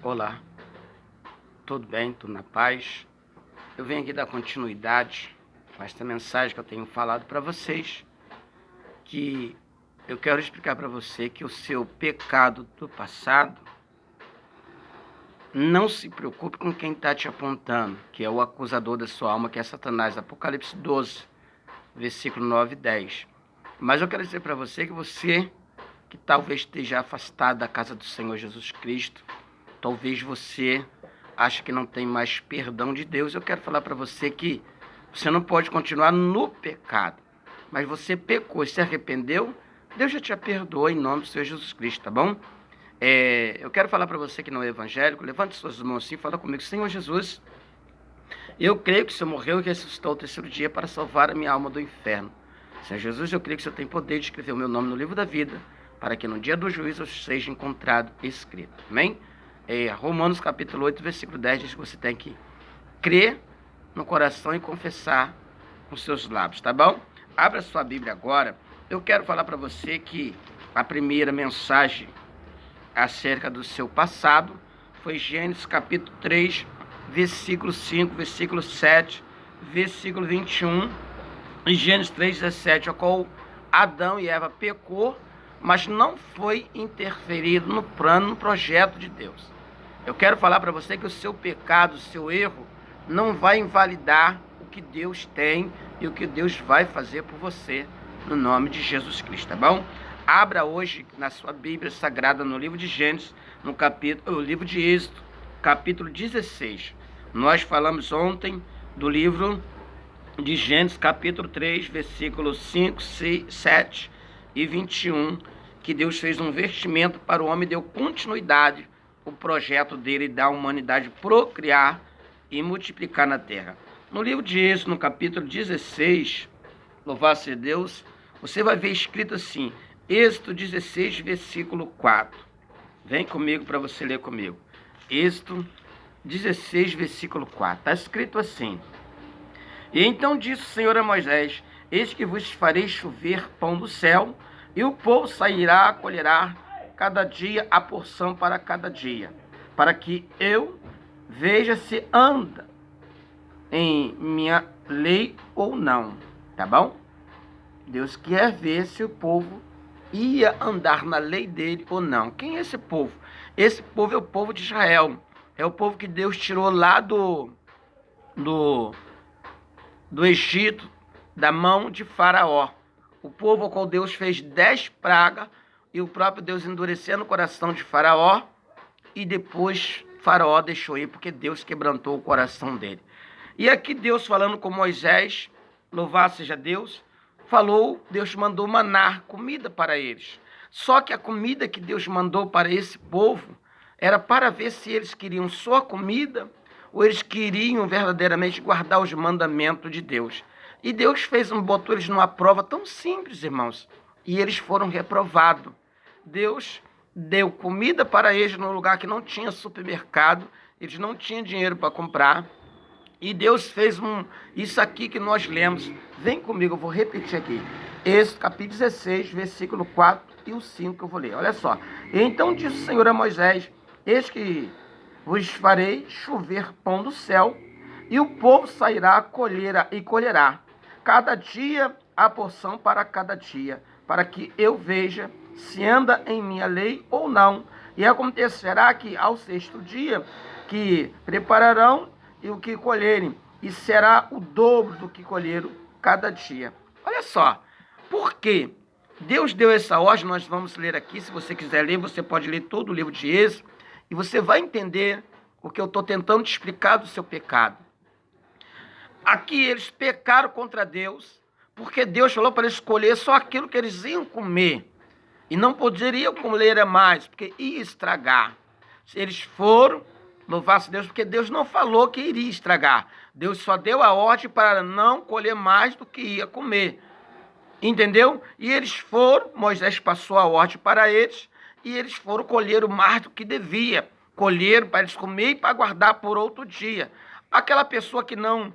Olá, tudo bem? Tudo na paz? Eu venho aqui dar continuidade a esta mensagem que eu tenho falado para vocês, que eu quero explicar para você que o seu pecado do passado, não se preocupe com quem está te apontando, que é o acusador da sua alma, que é Satanás. Apocalipse 12, versículo 9 e 10. Mas eu quero dizer para você que talvez esteja afastado da casa do Senhor Jesus Cristo, talvez você ache que não tem mais perdão de Deus. Eu quero falar para você que você não pode continuar no pecado, mas você pecou e se arrependeu, Deus já te perdoou em nome do Senhor Jesus Cristo, tá bom? Eu quero falar para você que não é evangélico, levante suas mãos assim e fala comigo: Senhor Jesus, eu creio que o Senhor morreu e ressuscitou ao terceiro dia para salvar a minha alma do inferno. Senhor Jesus, eu creio que o Senhor tem poder de escrever o meu nome no livro da vida, para que no dia do juízo eu seja encontrado escrito. Amém? Romanos capítulo 8, versículo 10 diz que você tem que crer no coração e confessar com seus lábios, tá bom? Abra sua Bíblia agora. Eu quero falar para você que a primeira mensagem acerca do seu passado foi Gênesis capítulo 3, versículo 5, versículo 7, versículo 21, e Gênesis 3, 17, a qual Adão e Eva pecou, mas não foi interferido no plano, no projeto de Deus. Eu quero falar para você que o seu pecado, o seu erro, não vai invalidar o que Deus tem e o que Deus vai fazer por você, no nome de Jesus Cristo, tá bom? Abra hoje na sua Bíblia Sagrada, no livro de Gênesis, no livro de Êxodo, capítulo 16. Nós falamos ontem do livro de Gênesis, capítulo 3, versículos 5, 6, 7 e 21, que Deus fez um vestimento para o homem e deu continuidade o projeto dele da humanidade procriar e multiplicar na terra. No livro de Êxodo, no capítulo 16, louvado seja Deus, você vai ver escrito assim, Êxodo 16, versículo 4. Vem comigo para você ler comigo. Êxodo 16, versículo 4. Está escrito assim: E então disse o Senhor a Moisés: Eis que vos farei chover pão do céu, e o povo sairá, colherá cada dia a porção para cada dia, para que eu veja se anda em minha lei ou não, tá bom? Deus quer ver se o povo ia andar na lei dele ou não. Quem é esse povo? Esse povo é o povo de Israel, é o povo que Deus tirou lá do Egito, da mão de Faraó. O povo ao qual Deus fez 10 pragas, e o próprio Deus endurecendo o coração de Faraó, e depois Faraó deixou ir, porque Deus quebrantou o coração dele. E aqui Deus falando com Moisés, louvado seja Deus, Deus mandou maná, comida para eles. Só que a comida que Deus mandou para esse povo era para ver se eles queriam só a comida ou eles queriam verdadeiramente guardar os mandamentos de Deus. E Deus botou eles numa prova tão simples, irmãos, e eles foram reprovados. Deus deu comida para eles num lugar que não tinha supermercado, eles não tinham dinheiro para comprar, e Deus fez isso aqui que nós lemos. Vem comigo, eu vou repetir aqui. Esse capítulo 16, versículo 4 e o 5 que eu vou ler. Olha só. Então disse o Senhor a Moisés: Eis que vos farei chover pão do céu, e o povo sairá, colherá cada dia a porção para cada dia, para que eu veja se anda em minha lei ou não. E acontecerá que ao sexto dia que prepararão e o que colherem, e será o dobro do que colheram cada dia. Olha só, por quê? Deus deu essa ordem, nós vamos ler aqui. Se você quiser ler, você pode ler todo o livro de Êxodo, e você vai entender o que eu estou tentando te explicar do seu pecado. Aqui eles pecaram contra Deus, porque Deus falou para eles escolher só aquilo que eles iam comer, e não poderiam comer mais, porque ia estragar. Eles foram, louvar-se Deus, porque Deus não falou que iria estragar. Deus só deu a ordem para não colher mais do que ia comer. Entendeu? E eles foram, Moisés passou a ordem para eles, e eles foram colher o mais do que devia. Colheram para eles comer e para guardar por outro dia. Aquela pessoa que não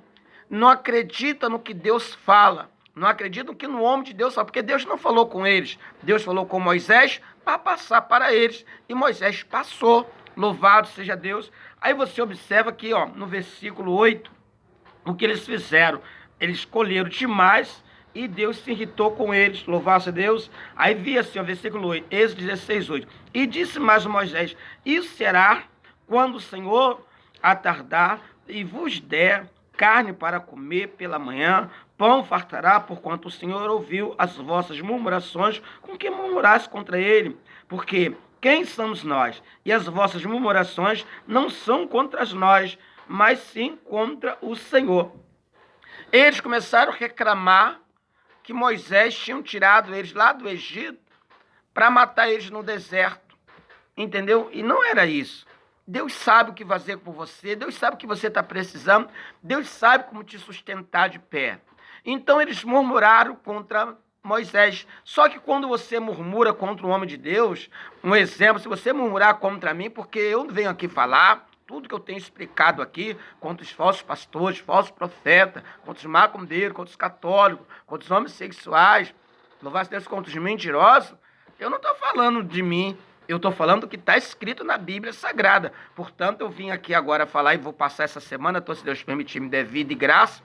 acredita no que Deus fala, não acredita no que no homem de Deus fala, porque Deus não falou com eles. Deus falou com Moisés para passar para eles, e Moisés passou Louvado seja Deus. Aí você observa aqui, ó, no versículo 8, o que eles fizeram. Eles escolheram demais e Deus se irritou com eles. Louvado seja Deus. Aí via assim, ó, versículo 8, Êxodo 16, 8. E disse mais Moisés: isso será quando o Senhor atardar e vos der carne para comer pela manhã, pão fartará, porquanto o Senhor ouviu as vossas murmurações com que murmuraste contra ele. Porque quem somos nós? E as vossas murmurações não são contra nós, mas sim contra o Senhor. Eles começaram a reclamar que Moisés tinha tirado eles lá do Egito para matar eles no deserto. Entendeu? E não era isso. Deus sabe o que fazer por você, Deus sabe o que você está precisando, Deus sabe como te sustentar de pé. Então eles murmuraram contra Moisés. Só que quando você murmura contra o homem de Deus, um exemplo, se você murmurar contra mim, porque eu venho aqui falar tudo que eu tenho explicado aqui, contra os falsos pastores, falsos profetas, contra os macumbeiros, contra os católicos, contra os homossexuais, louvado Deus, contra os mentirosos, eu não estou falando de mim. Eu estou falando do que está escrito na Bíblia Sagrada. Portanto, eu vim aqui agora falar e vou passar essa semana, se Deus permitir, me der vida e graça.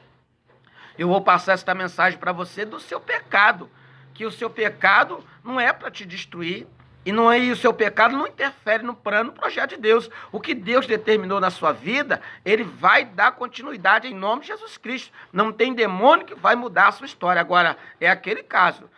Eu vou passar esta mensagem para você do seu pecado. Que o seu pecado não é para te destruir. E o seu pecado não interfere no plano, no projeto de Deus. O que Deus determinou na sua vida, Ele vai dar continuidade em nome de Jesus Cristo. Não tem demônio que vai mudar a sua história. Agora, é aquele caso.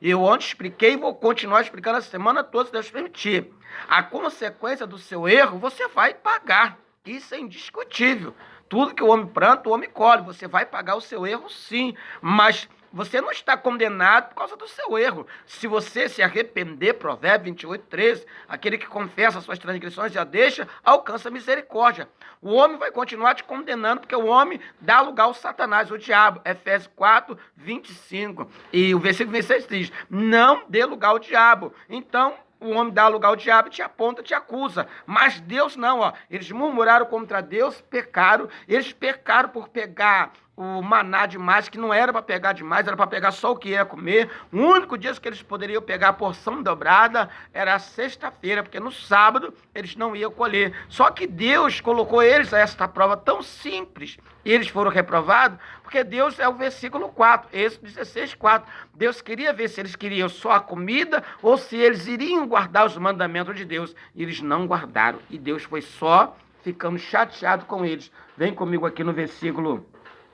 Eu ontem expliquei e vou continuar explicando a semana toda, se Deus permitir. A consequência do seu erro, você vai pagar. Isso é indiscutível. Tudo que o homem planta, o homem colhe. Você vai pagar o seu erro, sim. Mas você não está condenado por causa do seu erro. Se você se arrepender, Provérbios 28, 13, aquele que confessa as suas transgressões e a deixa, alcança misericórdia. O homem vai continuar te condenando, porque o homem dá lugar ao Satanás, o diabo. Efésios 4, 25. E o versículo 26 diz: não dê lugar ao diabo. Então, o homem dá lugar ao diabo, te aponta, te acusa. Mas Deus não, ó. Eles murmuraram contra Deus, pecaram. Eles pecaram por pegar o maná demais, que não era para pegar demais, era para pegar só o que ia comer. O único dia que eles poderiam pegar a porção dobrada era a sexta-feira, porque no sábado eles não iam colher. Só que Deus colocou eles a esta prova tão simples, e eles foram reprovados, porque Deus é o versículo 4, Êxodo 16, 4. Deus queria ver se eles queriam só a comida ou se eles iriam guardar os mandamentos de Deus. E eles não guardaram, e Deus foi só ficando chateado com eles. Vem comigo aqui no versículo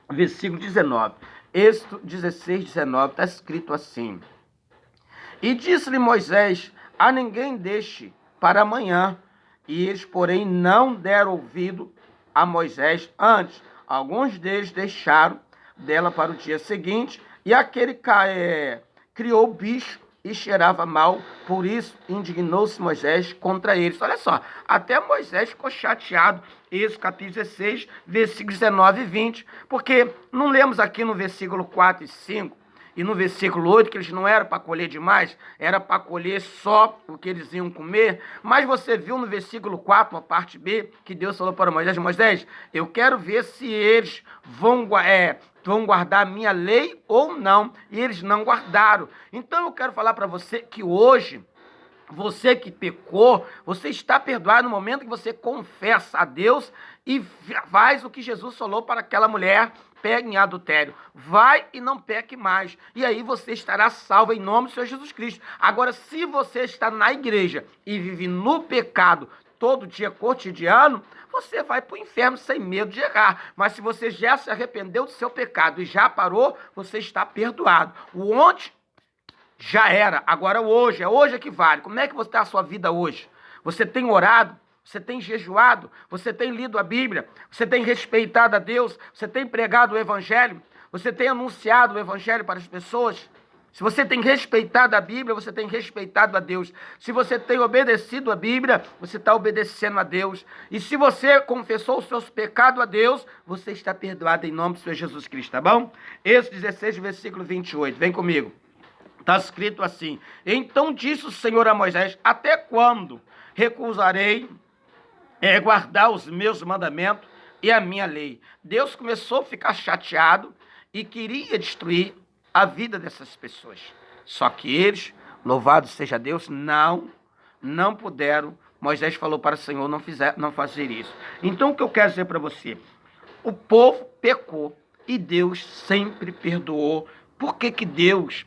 19. Êxodo 16, 19, está escrito assim: e disse-lhe Moisés: a ninguém deixe para amanhã. E eles, porém, não deram ouvido a Moisés. Antes, alguns deles deixaram dela para o dia seguinte, e aquele criou bicho e cheirava mal, por isso indignou-se Moisés contra eles. Olha só, até Moisés ficou chateado. Êxodo capítulo 16, versículos 19 e 20, porque não lemos aqui no versículo 4 e 5, e no versículo 8, que eles não eram para colher demais, era para colher só o que eles iam comer. Mas você viu no versículo 4, a parte B, que Deus falou para Moisés: Moisés, eu quero ver se eles vão guardar a minha lei ou não. E eles não guardaram. Então eu quero falar para você que hoje, você que pecou, você está perdoado no momento que você confessa a Deus e faz o que Jesus falou para aquela mulher: pegue em adultério, vai e não peque mais, e aí você estará salvo em nome do Senhor Jesus Cristo. Agora, se você está na igreja e vive no pecado todo dia cotidiano, você vai para o inferno sem medo de errar. Mas se você já se arrependeu do seu pecado e já parou, você está perdoado. O ontem já era, agora é hoje que vale. Como é que você está a sua vida hoje? Você tem orado? Você tem jejuado? Você tem lido a Bíblia? Você tem respeitado a Deus? Você tem pregado o Evangelho? Você tem anunciado o Evangelho para as pessoas? Se você tem respeitado a Bíblia, você tem respeitado a Deus. Se você tem obedecido a Bíblia, você está obedecendo a Deus. E se você confessou os seus pecados a Deus, você está perdoado em nome do Senhor Jesus Cristo, tá bom? Êxodo 16, versículo 28, vem comigo. Está escrito assim: então disse o Senhor a Moisés: até quando recusarei guardar os meus mandamentos e a minha lei? Deus começou a ficar chateado e queria destruir a vida dessas pessoas. Só que eles, louvado seja Deus, não puderam Moisés falou para o Senhor não fazer isso. Então o que eu quero dizer para você? O povo pecou e Deus sempre perdoou. Por que que Deus,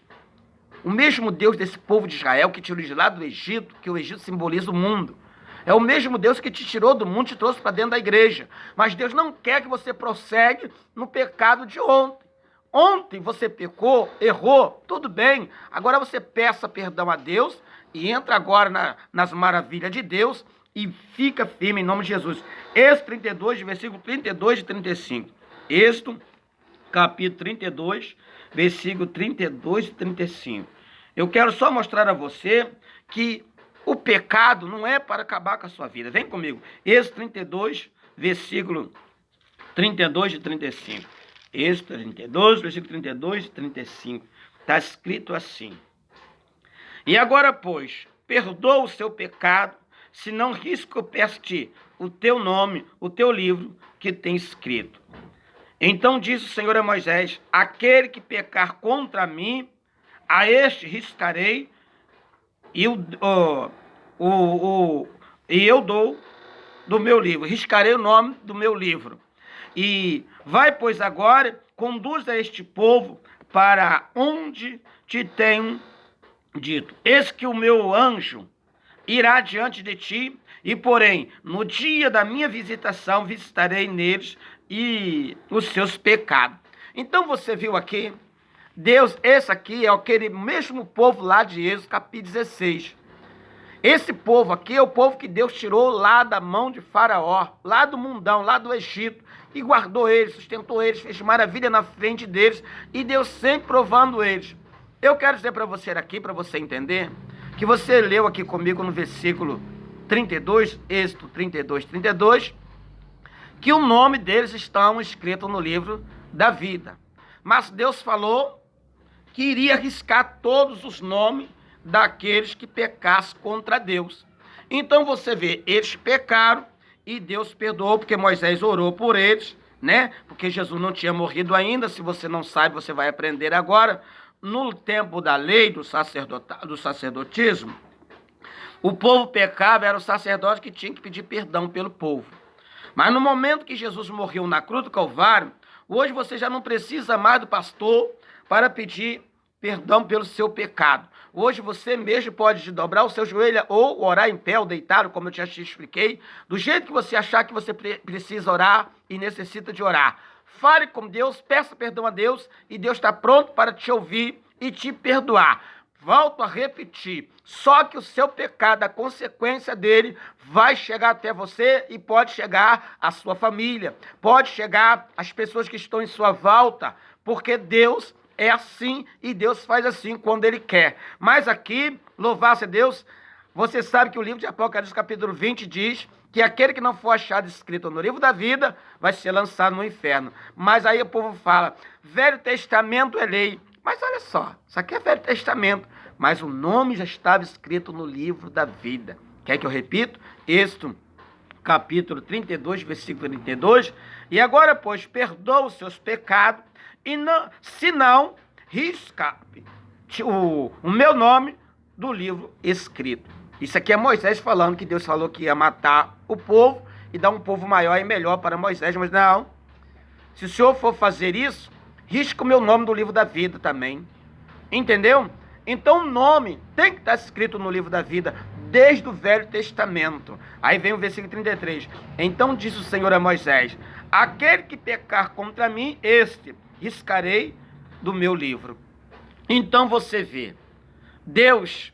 o mesmo Deus desse povo de Israel que tirou de lá do Egito, que o Egito simboliza o mundo, é o mesmo Deus que te tirou do mundo e te trouxe para dentro da igreja. Mas Deus não quer que você prossegue no pecado de ontem. Ontem você pecou, errou, tudo bem. Agora você peça perdão a Deus e entra agora nas maravilhas de Deus e fica firme em nome de Jesus. Êxodo 32, versículo 32 e 35. Êxodo, capítulo 32, versículo 32 e 35. Eu quero só mostrar a você que o pecado não é para acabar com a sua vida. Vem comigo. Êxodo 32, versículo 32 e 35. Êxodo 32, versículo 32 e 35. Está escrito assim. E agora, pois, perdoa o seu pecado, se não risco perste o teu nome, o teu livro que tem escrito. Então disse o Senhor a Moisés: aquele que pecar contra mim, a este riscarei, e eu dou do meu livro, riscarei o nome do meu livro. E vai, pois, agora, conduz a este povo para onde te tenho dito. Eis que o meu anjo irá diante de ti, e porém, no dia da minha visitação, visitarei neles e os seus pecados. Então você viu aqui, Deus, esse aqui é aquele mesmo povo lá de Êxodo, capítulo 16. Esse povo aqui é o povo que Deus tirou lá da mão de Faraó, lá do mundão, lá do Egito, e guardou eles, sustentou eles, fez maravilha na frente deles, e Deus sempre provando eles. Eu quero dizer para você aqui, para você entender, que você leu aqui comigo no versículo 32, Êxodo 32, 32, que o nome deles estão escrito no livro da vida. Mas Deus falou que iria arriscar todos os nomes daqueles que pecassem contra Deus. Então você vê, eles pecaram e Deus perdoou, porque Moisés orou por eles, né? Porque Jesus não tinha morrido ainda. Se você não sabe, você vai aprender agora. No tempo da lei do sacerdotismo, o povo pecava, era o sacerdote que tinha que pedir perdão pelo povo. Mas no momento que Jesus morreu na cruz do Calvário, hoje você já não precisa mais do pastor para pedir perdão pelo seu pecado. Hoje você mesmo pode dobrar o seu joelho ou orar em pé ou deitado, como eu já te expliquei, do jeito que você achar que você precisa orar e necessita de orar. Fale com Deus, peça perdão a Deus e Deus está pronto para te ouvir e te perdoar. Volto a repetir, só que o seu pecado, a consequência dele, vai chegar até você e pode chegar à sua família, pode chegar às pessoas que estão em sua volta, porque Deus é assim e Deus faz assim quando Ele quer. Mas aqui, louvado seja Deus, você sabe que o livro de Apocalipse capítulo 20 diz que aquele que não for achado escrito no livro da vida vai ser lançado no inferno. Mas aí o povo fala, Velho Testamento é lei. Mas olha só, isso aqui é Velho Testamento, mas o nome já estava escrito no livro da vida. Quer que eu repito? Êxodo, capítulo 32, versículo 32. E agora, pois, perdoa os seus pecados, e não, se não, risca o meu nome do livro escrito. Isso aqui é Moisés falando que Deus falou que ia matar o povo e dar um povo maior e melhor para Moisés, mas não. Se o Senhor for fazer isso, risca o meu nome do livro da vida também. Entendeu? Então o nome tem que estar escrito no livro da vida, desde o Velho Testamento. Aí vem o versículo 33. Então disse o Senhor a Moisés, aquele que pecar contra mim, este riscarei do meu livro. Então você vê, Deus,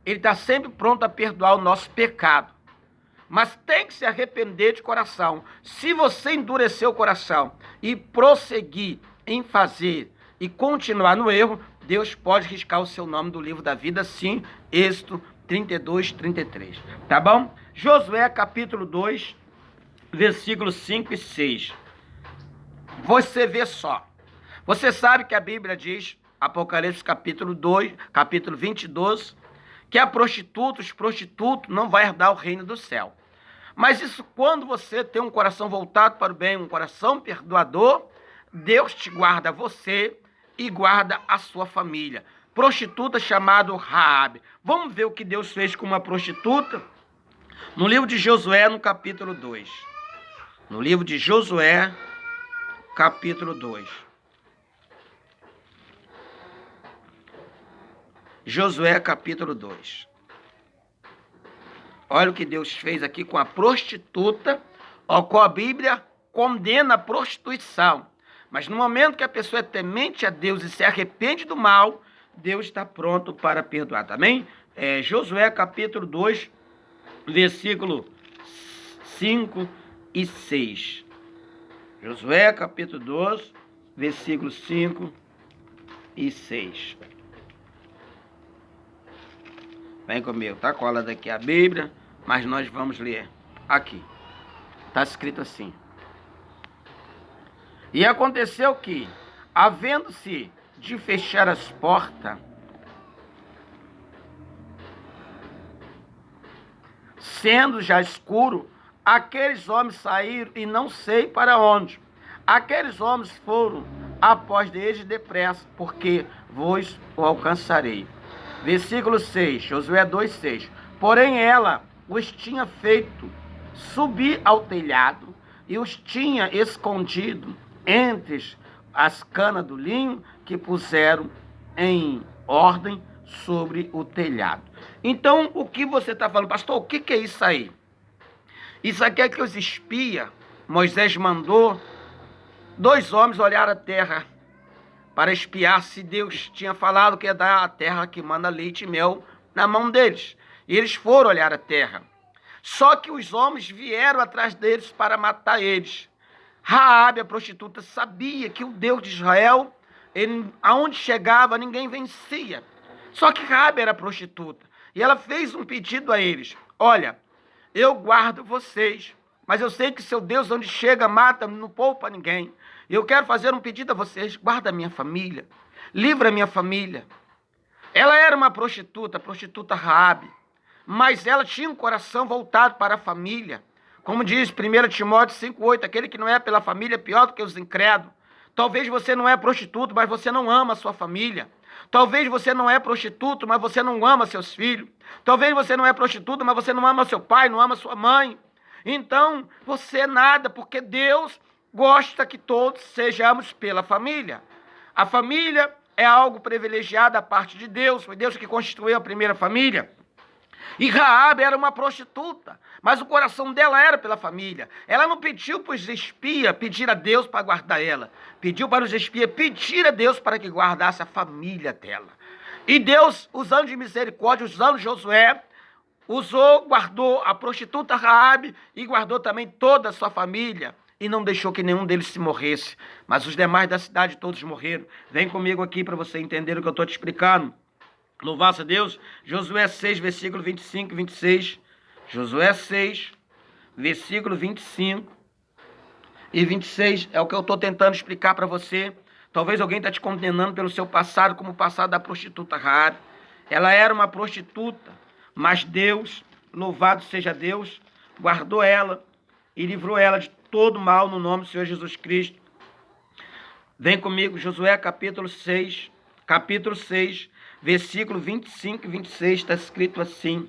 Ele está sempre pronto a perdoar o nosso pecado. Mas tem que se arrepender de coração. Se você endurecer o coração e prosseguir em fazer e continuar no erro, Deus pode riscar o seu nome do livro da vida, sim. Êxodo 32, 33. Tá bom? Josué capítulo 2, versículos 5 e 6. Você vê só. Você sabe que a Bíblia diz, Apocalipse capítulo 2, capítulo 22, que a prostituta, os prostitutos não vai herdar o reino do céu. Mas isso quando você tem um coração voltado para o bem, um coração perdoador, Deus te guarda você e guarda a sua família. Prostituta chamada Raabe. Vamos ver o que Deus fez com uma prostituta? No livro de Josué, no capítulo 2. No livro de Josué, capítulo 2. Josué, capítulo 2. Olha o que Deus fez aqui com a prostituta, ao qual a Bíblia condena a prostituição. Mas no momento que a pessoa é temente a Deus e se arrepende do mal, Deus está pronto para perdoar, também? Josué capítulo 2, versículo 5 e 6. Josué capítulo 2, versículo 5 e 6. Vem comigo, tá colada aqui a Bíblia, mas nós vamos ler aqui. Está escrito assim. E aconteceu que, havendo-se de fechar as portas, sendo já escuro, aqueles homens saíram e não sei para onde. Aqueles homens foram após deles depressa, porque vos o alcançarei. Versículo 6, Josué 2,6. Porém ela os tinha feito subir ao telhado e os tinha escondido entre as canas do linho que puseram em ordem sobre o telhado. Então, o que você está falando? Pastor, o que é isso aí? Isso aqui é que os espias, Moisés mandou 2 homens olhar a terra para espiar se Deus tinha falado que ia dar a terra que manda leite e mel na mão deles. E eles foram olhar a terra. Só que os homens vieram atrás deles para matar eles. Raabe, a prostituta, sabia que o Deus de Israel, aonde chegava, ninguém vencia. Só que Raabe era prostituta. E ela fez um pedido a eles. Olha, eu guardo vocês, mas eu sei que seu Deus, onde chega, mata, não poupa ninguém. Eu quero fazer um pedido a vocês. Guarda a minha família. Livra a minha família. Ela era uma prostituta, a prostituta Raabe. Mas ela tinha um coração voltado para a família. Como diz 1 Timóteo 5,8, aquele que não é pela família é pior do que os incrédulos. Talvez você não é prostituto, mas você não ama a sua família. Talvez você não é prostituto, mas você não ama seus filhos. Talvez você não é prostituto, mas você não ama seu pai, não ama sua mãe. Então, você é nada, porque Deus gosta que todos sejamos pela família. A família é algo privilegiado da parte de Deus. Foi Deus que constituiu a primeira família. E Raabe era uma prostituta, mas o coração dela era pela família. Ela não pediu para os espias pedir a Deus para guardar ela. Pediu para os espias pedir a Deus para que guardasse a família dela. E Deus, usando de misericórdia, usando Josué, guardou a prostituta Raabe e guardou também toda a sua família. E não deixou que nenhum deles se morresse. Mas os demais da cidade todos morreram. Vem comigo aqui para você entender o que eu estou te explicando. Louvasse a Deus. Josué 6, versículo 25 e 26. Josué 6, versículo 25 e 26. É o que eu estou tentando explicar para você. Talvez alguém está te condenando pelo seu passado, como o passado da prostituta Raabe. Ela era uma prostituta, mas Deus, louvado seja Deus, guardou ela e livrou ela de todo mal no nome do Senhor Jesus Cristo. Vem comigo, Josué capítulo 6, versículo 25 e 26, está escrito assim.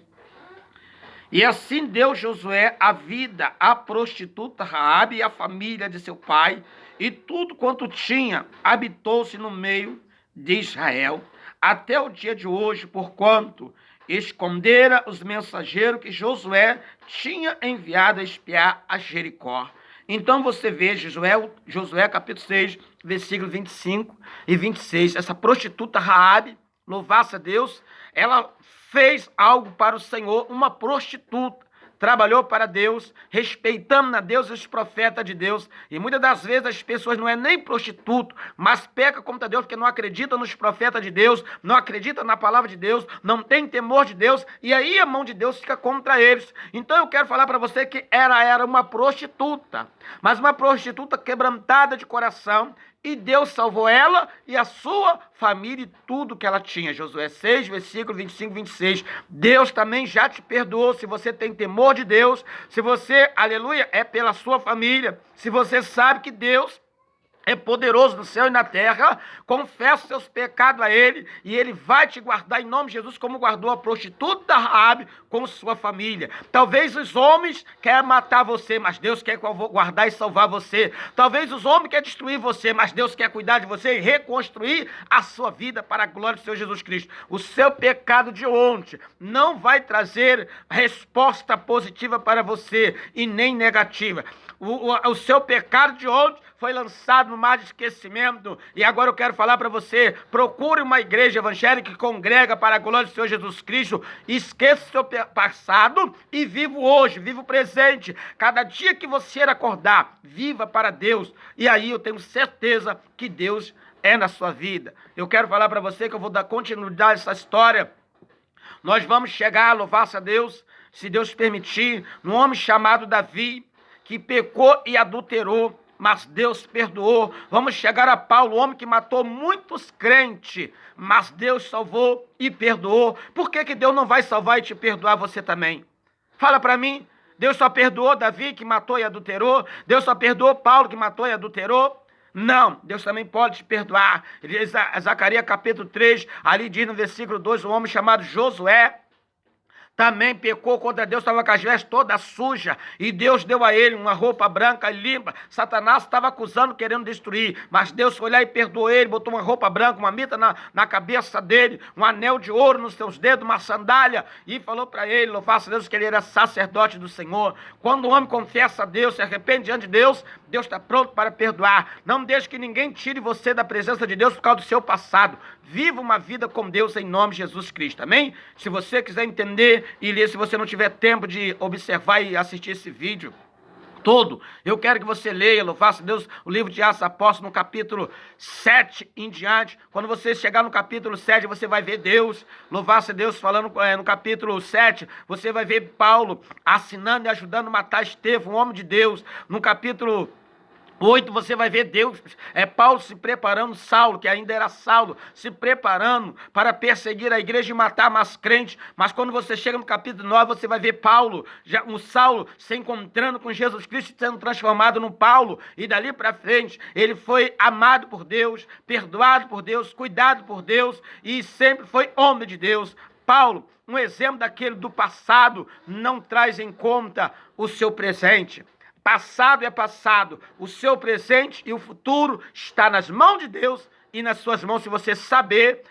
E assim deu Josué a vida à prostituta Raabe e à família de seu pai, e tudo quanto tinha habitou-se no meio de Israel, até o dia de hoje, porquanto escondera os mensageiros que Josué tinha enviado a espiar a Jericó. Então você vê Josué capítulo 6, versículo 25 e 26, essa prostituta Raabe, louvasse a Deus, ela fez algo para o Senhor, uma prostituta, trabalhou para Deus, respeitando a Deus e os profetas de Deus, e muitas das vezes as pessoas não é nem prostituto, mas peca contra Deus, porque não acreditam nos profetas de Deus, não acreditam na palavra de Deus, não tem temor de Deus, e aí a mão de Deus fica contra eles. Então eu quero falar para você que ela era uma prostituta, mas uma prostituta quebrantada de coração, e Deus salvou ela e a sua família e tudo que ela tinha. Josué 6, versículo 25 e 26. Deus também já te perdoou. Se você tem temor de Deus, se você, aleluia, é pela sua família, se você sabe que Deus é poderoso no céu e na terra, confessa seus pecados a Ele, e Ele vai te guardar em nome de Jesus, como guardou a prostituta Raabe com sua família. Talvez os homens querem matar você, mas Deus quer guardar e salvar você. Talvez os homens querem destruir você, mas Deus quer cuidar de você e reconstruir a sua vida para a glória do Senhor Jesus Cristo. O seu pecado de ontem não vai trazer resposta positiva para você e nem negativa. O seu pecado de ontem foi lançado no mar de esquecimento, e agora eu quero falar para você: procure uma igreja evangélica que congrega para a glória do Senhor Jesus Cristo. Esqueça o seu passado e viva hoje, viva o presente. Cada dia que você acordar, viva para Deus, e aí eu tenho certeza que Deus é na sua vida. Eu quero falar para você que eu vou dar continuidade a essa história. Nós vamos chegar, louvar-se a Deus, se Deus permitir, num homem chamado Davi, que pecou e adulterou, mas Deus perdoou. Vamos chegar a Paulo, o homem que matou muitos crentes, mas Deus salvou e perdoou. Por que Deus não vai salvar e te perdoar você também? Fala para mim. Deus só perdoou Davi, que matou e adulterou? Deus só perdoou Paulo, que matou e adulterou? Não, Deus também pode te perdoar. Zacarias capítulo 3, ali diz no versículo 2, um homem chamado Josué também pecou contra Deus, estava com as vestes todas sujas, e Deus deu a ele uma roupa branca e limpa. Satanás estava acusando, querendo destruir, mas Deus foi lá e perdoou ele, botou uma roupa branca, uma mita na cabeça dele, um anel de ouro nos seus dedos, uma sandália, e falou para ele, louvasse a Deus, que ele era sacerdote do Senhor. Quando o homem confessa a Deus, se arrepende diante de Deus, Deus está pronto para perdoar. Não deixe que ninguém tire você da presença de Deus por causa do seu passado. Viva uma vida com Deus em nome de Jesus Cristo, amém? Se você quiser entender e ler, se você não tiver tempo de observar e assistir esse vídeo todo, eu quero que você leia, louvasse Deus, o livro de Atos Apóstolos, no capítulo 7 em diante. Quando você chegar no capítulo 7, você vai ver Deus, louvasse Deus, falando no capítulo 7, você vai ver Paulo assinando e ajudando a matar Estevão, um homem de Deus. No capítulo 8, você vai ver Deus, Paulo se preparando, Saulo, que ainda era Saulo, se preparando para perseguir a igreja e matar mais crentes. Mas quando você chega no capítulo 9, você vai ver Paulo, um Saulo, se encontrando com Jesus Cristo, sendo transformado no Paulo. E dali para frente, ele foi amado por Deus, perdoado por Deus, cuidado por Deus, e sempre foi homem de Deus. Paulo, um exemplo daquele do passado, não traz em conta o seu presente. Passado é passado, o seu presente e o futuro está nas mãos de Deus e nas suas mãos, se você saber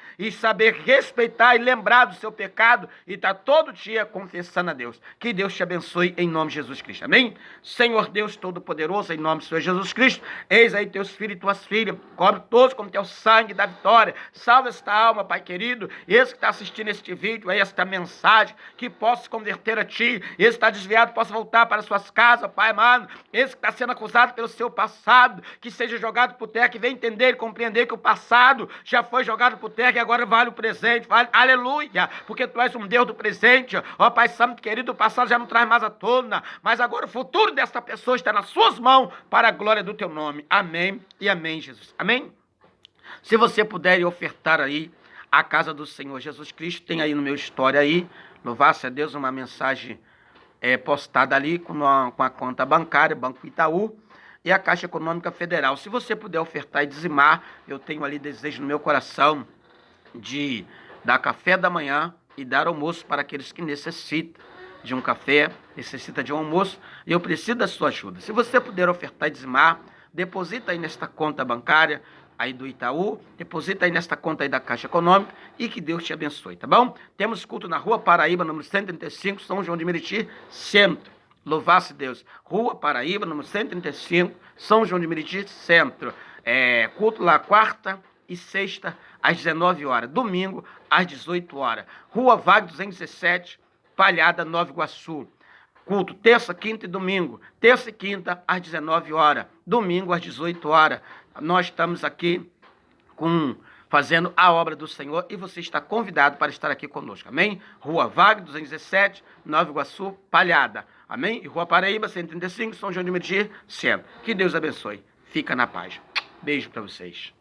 respeitar e lembrar do seu pecado e estar todo dia confessando a Deus. Que Deus te abençoe em nome de Jesus Cristo, amém? Senhor Deus Todo-Poderoso, em nome do Senhor Jesus Cristo, eis aí teus filhos e tuas filhas, cobre todos com teu sangue da vitória, salva esta alma, Pai querido, esse que está assistindo este vídeo, esta mensagem, que possa se converter a Ti, esse que está desviado possa voltar para suas casas, Pai amado, esse que está sendo acusado pelo seu passado, que seja jogado por terra, que venha entender e compreender que o passado já foi jogado por terra e agora vale o presente, vale, aleluia, porque Tu és um Deus do presente, ó Pai Santo querido, o passado já não traz mais à tona, mas agora o futuro desta pessoa está nas suas mãos, para a glória do Teu nome, amém e amém, Jesus, amém? Se você puder ofertar aí a casa do Senhor Jesus Cristo, tem aí no meu story aí, louvar-se a Deus, uma mensagem postada ali com a conta bancária, Banco Itaú, e a Caixa Econômica Federal. Se você puder ofertar e dizimar, eu tenho ali desejo no meu coração de dar café da manhã e dar almoço para aqueles que necessitam de um café, necessita de um almoço, e eu preciso da sua ajuda. Se você puder ofertar e dizimar, deposita aí nesta conta bancária aí do Itaú, deposita aí nesta conta aí da Caixa Econômica, e que Deus te abençoe, tá bom? Temos culto na Rua Paraíba, número 135, São João de Meriti, centro. Louvar-se Deus. Rua Paraíba, número 135, São João de Meriti, centro. Culto lá quarta e sexta, às 19 horas. Domingo, às 18 horas. Rua Vague 217, Palhada, Nova Iguaçu. Culto terça, quinta e domingo. Terça e quinta, às 19 horas. Domingo, às 18 horas. Nós estamos aqui fazendo a obra do Senhor, e você está convidado para estar aqui conosco, amém? Rua Vague 217, Nova Iguaçu, Palhada, amém? E Rua Paraíba 135, São João de Meriti, centro. Que Deus abençoe. Fica na paz. Beijo para vocês.